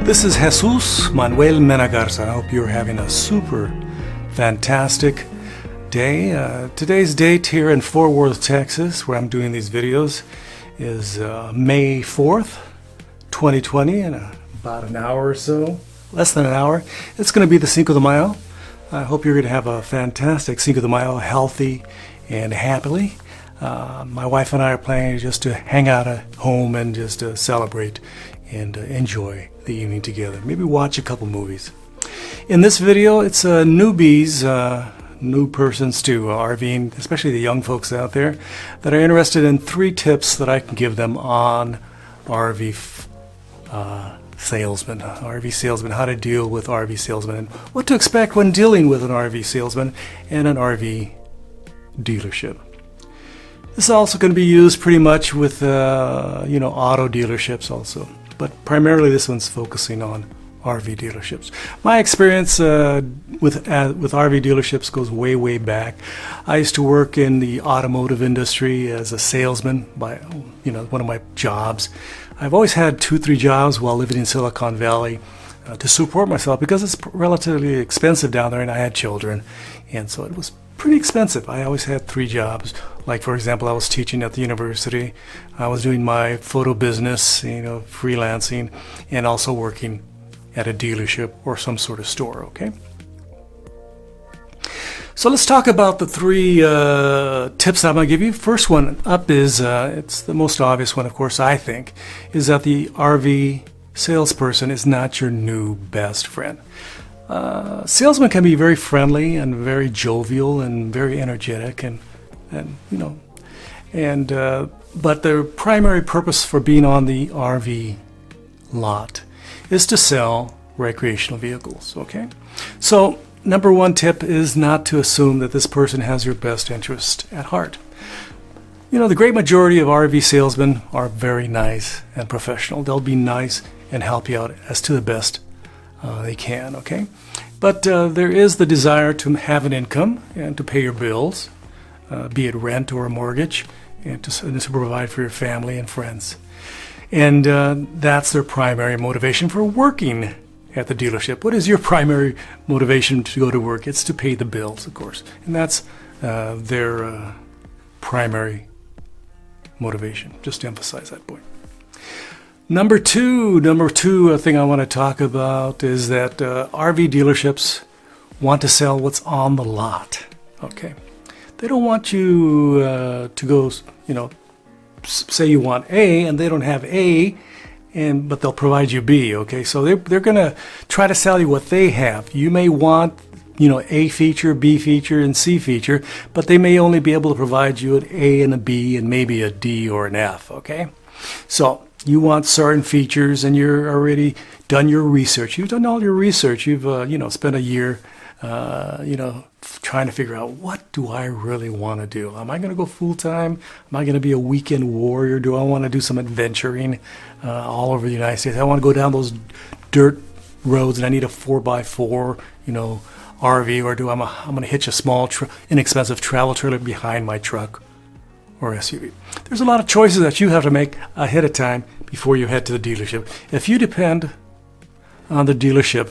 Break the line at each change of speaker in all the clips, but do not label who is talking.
This is Jesus Manuel Mena Garza. I hope you're having a super fantastic day. Today's date here in Fort Worth, Texas, where I'm doing these videos, is May 4th, 2020, in about an hour or so, less than an hour. It's going to be the Cinco de Mayo. I hope you're going to have a fantastic Cinco de Mayo, healthy and happily. My wife and I are planning just to hang out at home and just celebrate and enjoy the evening together. Maybe watch a couple movies. In this video, it's newbies, new persons to RVing, especially the young folks out there that are interested in 3 tips that I can give them on RV salesman, how to deal with RV salesmen, and what to expect when dealing with an RV salesman and an RV dealership. This is also going to be used pretty much with auto dealerships also, but primarily this one's focusing on RV dealerships. My experience with RV dealerships goes way back. I used to work in the automotive industry as a salesman by one of my jobs. I've always had 2-3 jobs while living in Silicon Valley to support myself because it's relatively expensive down there, and I had children, and so it was pretty expensive. I always had 3 jobs. Like, for example, I was teaching at the university. I was doing my photo business, freelancing, and also working at a dealership or some sort of store, okay? So let's talk about the 3 tips I'm going to give you. First one up is, it's the most obvious one, of course, I think, is that the RV salesperson is not your new best friend. Salesmen can be very friendly and very jovial and very energetic, but their primary purpose for being on the RV lot is to sell recreational vehicles, okay? So, number 1 tip is not to assume that this person has your best interest at heart. The great majority of RV salesmen are very nice and professional. They'll be nice and help you out as to the best they can, okay? But there is the desire to have an income and to pay your bills, be it rent or a mortgage, and to provide for your family and friends. And that's their primary motivation for working at the dealership. What is your primary motivation to go to work? It's to pay the bills, of course. And that's their primary motivation, just to emphasize that point. Number two thing I want to talk about is that RV dealerships want to sell what's on the lot, okay? They don't want you to go, say you want A and they don't have A, but they'll provide you B, okay? So they're going to try to sell you what they have. You may want, A feature, B feature, and C feature, but they may only be able to provide you an A and a B and maybe a D or an F, okay? So you want certain features, and you're already done your research. You've done all your research. You've spent a year, trying to figure out, what do I really want to do? Am I going to go full time? Am I going to be a weekend warrior? Do I want to do some adventuring all over the United States? I want to go down those dirt roads, and I need a 4x4, RV, or I'm going to hitch a small, inexpensive travel trailer behind my truck or SUV. There's a lot of choices that you have to make ahead of time before you head to the dealership. If you depend on the dealership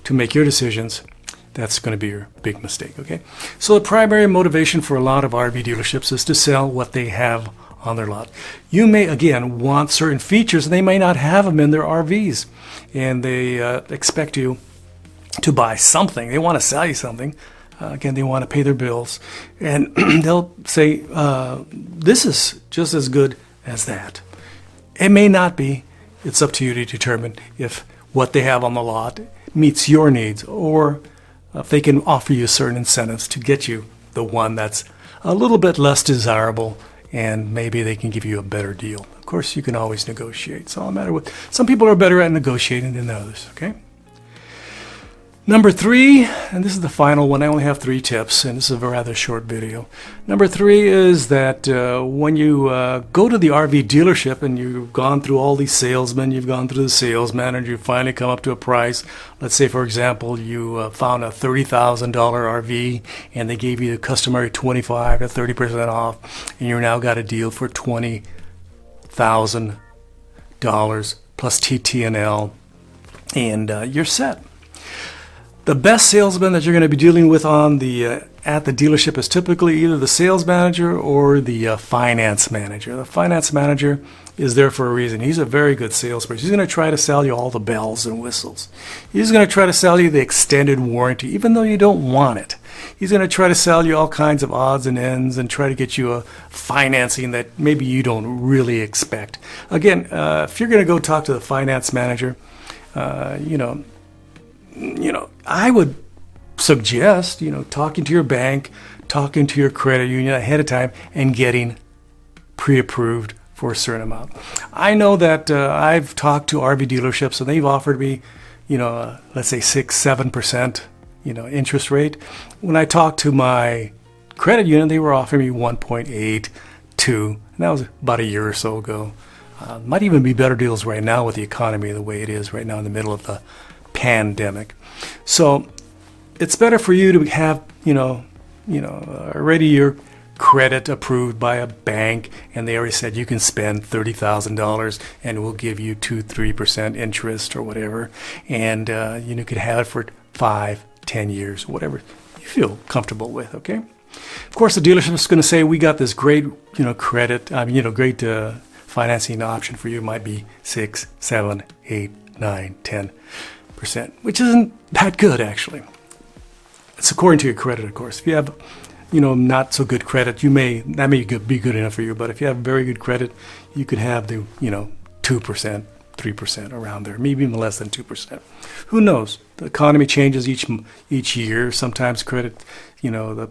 to make your decisions, that's going to be your big mistake, okay? So the primary motivation for a lot of RV dealerships is to sell what they have on their lot. You may, again, want certain features, and they may not have them in their RVs, and they expect you to buy something. They want to sell you something. Again, they want to pay their bills, and they'll say, this is just as good as that. It may not be. It's up to you to determine if what they have on the lot meets your needs, or if they can offer you certain incentives to get you the one that's a little bit less desirable, and maybe they can give you a better deal. Of course, you can always negotiate. It's all a matter of some people are better at negotiating than others, okay? Number 3, and this is the final one. I only have 3 tips, and this is a rather short video. Number 3 is that when you go to the RV dealership and you've gone through all these salesmen, you've gone through the salesman, and you finally come up to a price. Let's say, for example, you found a $30,000 RV, and they gave you the customary 25 to 30% off, and you now got a deal for $20,000 plus TT&L and you're set. The best salesman that you're going to be dealing with on the at the dealership is typically either the sales manager or the finance manager. The finance manager is there for a reason. He's a very good salesperson. He's going to try to sell you all the bells and whistles. He's going to try to sell you the extended warranty, even though you don't want it. He's going to try to sell you all kinds of odds and ends and try to get you a financing that maybe you don't really expect. Again, if you're going to go talk to the finance manager, I would suggest, talking to your bank, talking to your credit union ahead of time and getting pre-approved for a certain amount. I know that I've talked to RV dealerships and they've offered me, let's say 6-7%, interest rate. When I talked to my credit union, they were offering me 1.8, 2, and that was about a year or so ago. Might even be better deals right now with the economy the way it is right now in the middle of the pandemic. So it's better for you to have, already your credit approved by a bank, and they already said you can spend $30,000 and we'll give you 2-3% interest or whatever, and you could have it for 5-10 years, whatever you feel comfortable with. Okay. Of course, the dealership is going to say we got this great, credit. Great financing option for you. It might be 6, 7, 8, 9, 10%, which isn't that good actually. It's according to your credit, of course. If you have, not so good credit, that may be good enough for you. But if you have very good credit, you could have the, 2%, 3% around there, maybe even less than 2%. Who knows? The economy changes each year. Sometimes credit, the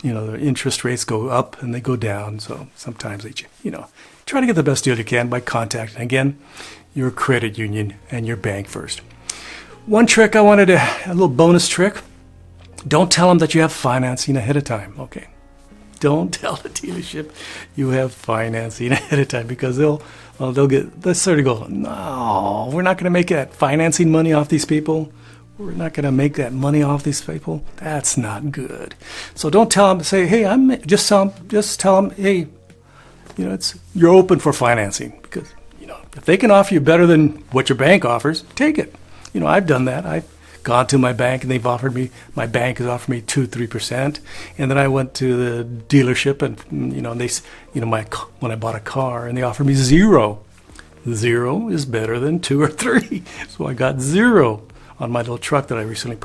interest rates go up and they go down. So sometimes they, try to get the best deal you can by contacting, again, your credit union and your bank first. One trick a little bonus trick. Don't tell them that you have financing ahead of time, okay? Don't tell the dealership you have financing ahead of time, because they'll sort of go, no, we're not going to make that financing money off these people. We're not going to make that money off these people. That's not good. So don't tell them. Say, hey, just tell them, hey, you're open for financing, because if they can offer you better than what your bank offers, take it. I've done that. I've gone to my bank and my bank has offered me 2-3%, and then I went to the dealership and when I bought a car and they offered me 0. 0 is better than 2 or 3, so I got 0 on my little truck that I recently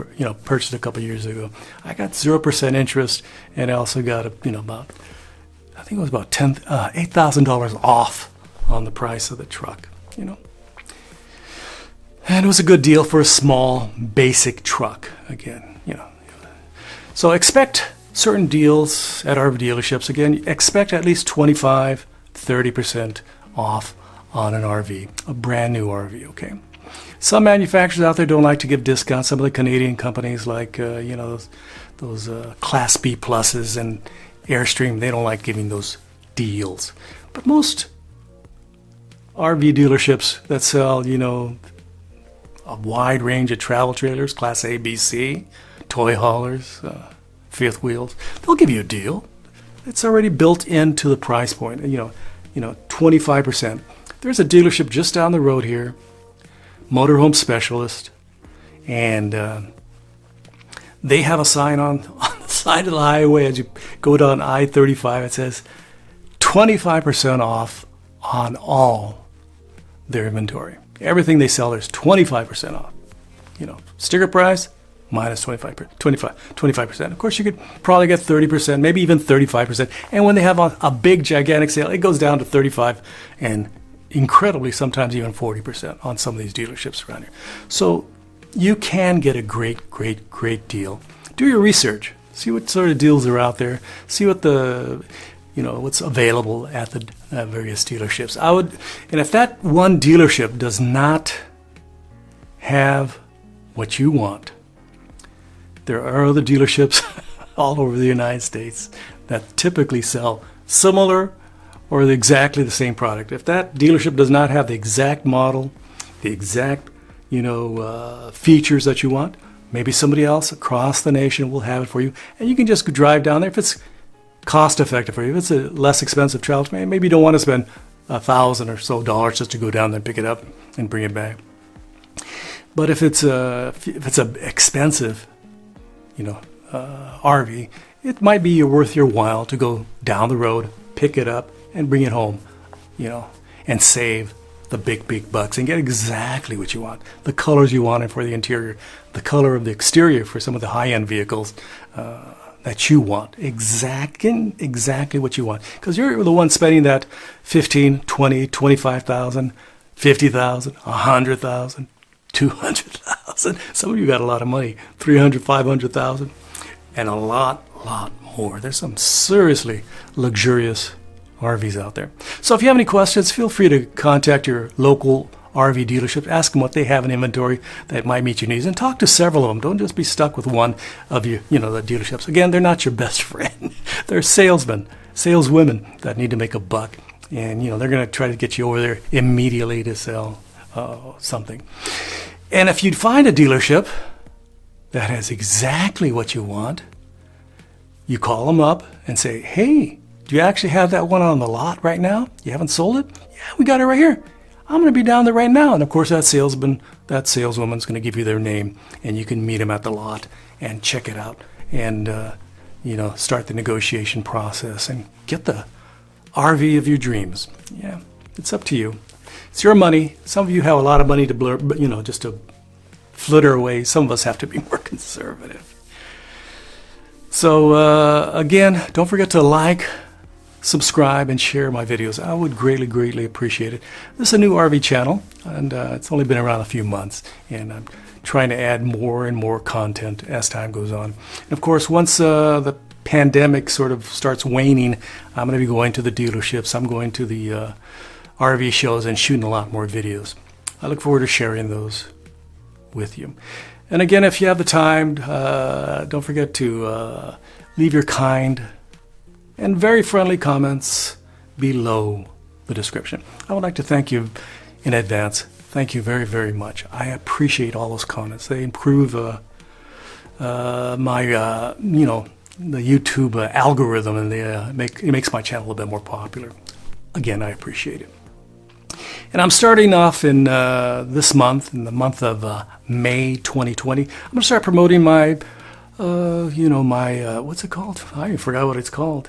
purchased a couple years ago. I got 0% interest, and I also got about $8,000 off on the price of the truck. And it was a good deal for a small, basic truck, again, So expect certain deals at RV dealerships. Again, expect at least 25-30% off on an RV, a brand new RV, okay? Some manufacturers out there don't like to give discounts. Some of the Canadian companies like, those Class B pluses and Airstream, they don't like giving those deals. But most RV dealerships that sell, a wide range of travel trailers, Class A, B, C, toy haulers, fifth wheels, they'll give you a deal. It's already built into the price point, 25%. There's a dealership just down the road here, Motorhome Specialist, and they have a sign on the side of the highway as you go down I-35. It says 25% off on all their inventory. Everything they sell, there's 25% off. Sticker price, minus 25%. Of course, you could probably get 30%, maybe even 35%. And when they have a big, gigantic sale, it goes down to 35% and incredibly, sometimes even 40% on some of these dealerships around here. So you can get a great, great, great deal. Do your research. See what sort of deals are out there. See what what's available at the various dealerships. And if that one dealership does not have what you want, there are other dealerships all over the United States that typically sell similar or exactly the same product. If that dealership does not have the exact model, the exact features that you want, maybe somebody else across the nation will have it for you, and you can just drive down there. If it's cost effective for you, if it's a less expensive travel, maybe you don't want to spend $1,000 or so just to go down there and pick it up and bring it back. But if it's a expensive, RV, it might be worth your while to go down the road, pick it up, and bring it home, and save the big bucks and get exactly what you want. The colors you wanted for the interior, the color of the exterior for some of the high-end vehicles that you want. Exactly what you want. Because you're the one spending that 15, 20, 25,000, 50,000, 100,000, 200,000. Some of you got a lot of money, 300, 500,000, and a lot more. There's some seriously luxurious RVs out there. So if you have any questions, feel free to contact your local RV dealership. Ask them what they have in inventory that might meet your needs, and talk to several of them. Don't just be stuck with one of your, the dealerships. Again, they're not your best friend. They're salesmen, saleswomen that need to make a buck, and they're going to try to get you over there immediately to sell something. And if you find a dealership that has exactly what you want, you call them up and say, "Hey, do you actually have that one on the lot right now? You haven't sold it?" "Yeah, we got it right here. I'm going to be down there right now." And of course, that saleswoman's going to give you their name, and you can meet them at the lot and check it out, and start the negotiation process and get the RV of your dreams. Yeah, it's up to you. It's your money. Some of you have a lot of money to blur, but just to flitter away. Some of us have to be more conservative. So again, don't forget to like, subscribe, and share my videos. I would greatly appreciate it. This is a new RV channel, and it's only been around a few months, and I'm trying to add more and more content as time goes on. And of course, once the pandemic sort of starts waning, I'm going to be going to the dealerships. I'm going to the RV shows and shooting a lot more videos. I look forward to sharing those with you. And again, if you have the time, don't forget to leave your kind and very friendly comments below the description. I would like to thank you in advance. Thank you very much. I appreciate all those comments. They improve my the YouTube algorithm, and it makes my channel a bit more popular. Again, I appreciate it. And I'm starting off in this month, in the month of May 2020. I'm going to start promoting my, what's it called? I forgot what it's called.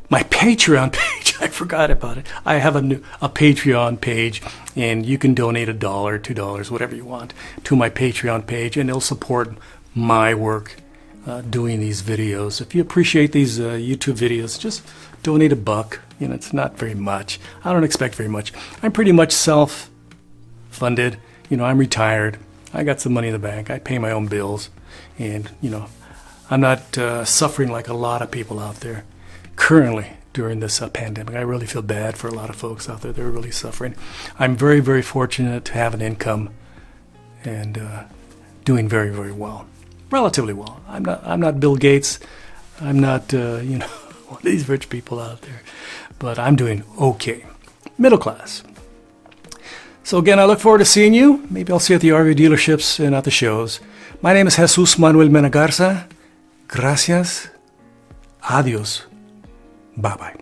My Patreon page. I forgot about it. I have a Patreon page, and you can donate $1, $2, whatever you want, to my Patreon page, and it'll support my work doing these videos. If you appreciate these YouTube videos, just donate $1. It's not very much. I don't expect very much. I'm pretty much self-funded. I'm retired. I got some money in the bank. I pay my own bills, and I'm not suffering like a lot of people out there currently during this pandemic. I really feel bad for a lot of folks out there. They're really suffering. I'm very fortunate to have an income and doing very well, relatively well. I'm not Bill Gates. I'm not one of these rich people out there, but I'm doing okay, middle class. So again, I look forward to seeing you. Maybe I'll see you at the RV dealerships and at the shows. My name is Jesus Manuel Mena Garza. Gracias. Adios. Bye-bye.